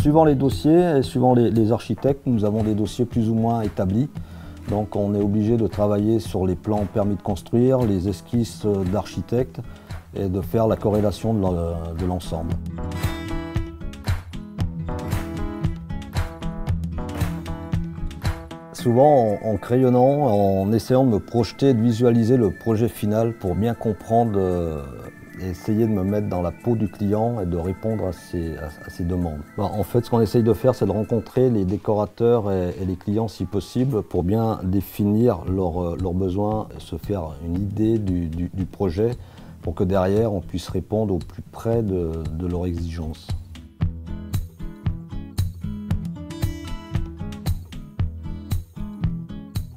Suivant les dossiers et suivant les architectes, nous avons des dossiers plus ou moins établis. Donc on est obligé de travailler sur les plans permis de construire, les esquisses d'architectes et de faire la corrélation de l'ensemble. Souvent en crayonnant, en essayant de me projeter, de visualiser le projet final pour bien comprendre et essayer de me mettre dans la peau du client et de répondre à ses demandes. En fait, ce qu'on essaye de faire, c'est de rencontrer les décorateurs et les clients si possible pour bien définir leurs besoins, se faire une idée du projet pour que derrière on puisse répondre au plus près de leurs exigences.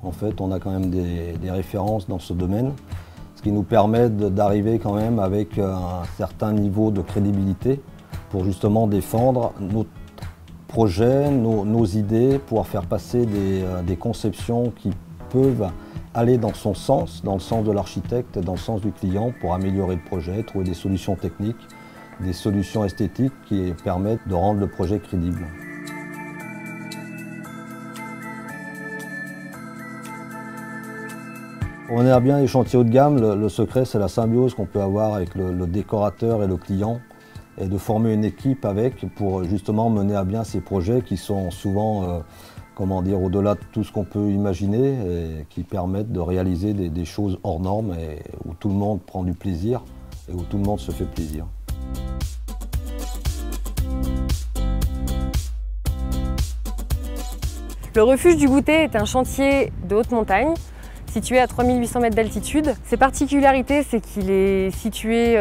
En fait, on a quand même des références dans ce domaine, ce qui nous permet d'arriver quand même avec un certain niveau de crédibilité pour justement défendre notre projet, nos idées, pouvoir faire passer des conceptions qui peuvent aller dans son sens, dans le sens de l'architecte, dans le sens du client pour améliorer le projet, trouver des solutions techniques, des solutions esthétiques qui permettent de rendre le projet crédible. Pour mener à bien les chantiers haut de gamme, le secret c'est la symbiose qu'on peut avoir avec le décorateur et le client et de former une équipe avec pour justement mener à bien ces projets qui sont souvent au-delà de tout ce qu'on peut imaginer et qui permettent de réaliser des choses hors normes et où tout le monde prend du plaisir et où tout le monde se fait plaisir. Le refuge du Goûter est un chantier de haute montagne situé à 3800 mètres d'altitude. Ses particularités, c'est qu'il est situé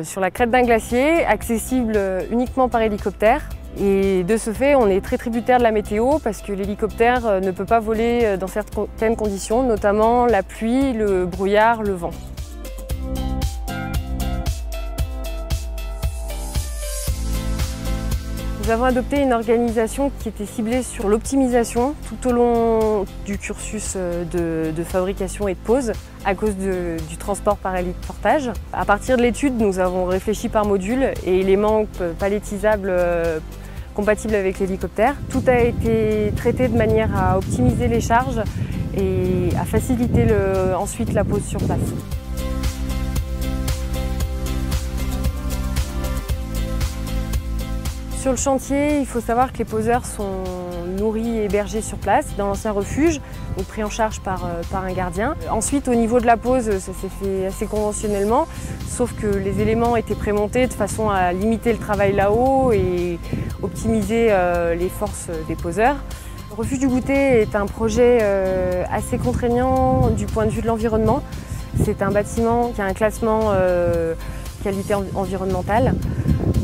sur la crête d'un glacier, accessible uniquement par hélicoptère. Et de ce fait, on est très tributaire de la météo parce que l'hélicoptère ne peut pas voler dans certaines conditions, notamment la pluie, le brouillard, le vent. Nous avons adopté une organisation qui était ciblée sur l'optimisation tout au long du cursus de fabrication et de pose à cause du transport par héliportage. À partir de l'étude, nous avons réfléchi par module et éléments palettisables compatibles avec l'hélicoptère. Tout a été traité de manière à optimiser les charges et à faciliter ensuite la pose sur place. Sur le chantier, il faut savoir que les poseurs sont nourris et hébergés sur place, dans l'ancien refuge, donc pris en charge par un gardien. Ensuite, au niveau de la pose, ça s'est fait assez conventionnellement, sauf que les éléments étaient prémontés de façon à limiter le travail là-haut et optimiser les forces des poseurs. Le refuge du Goûter est un projet assez contraignant du point de vue de l'environnement. C'est un bâtiment qui a un classement qualité environnementale.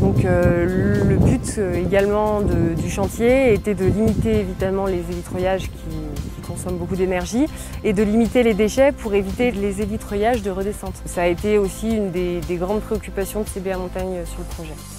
Donc le but également du chantier était de limiter évidemment les évitroyages qui consomment beaucoup d'énergie et de limiter les déchets pour éviter les évitroyages de redescente. Ça a été aussi une des grandes préoccupations de CBA Montagne sur le projet.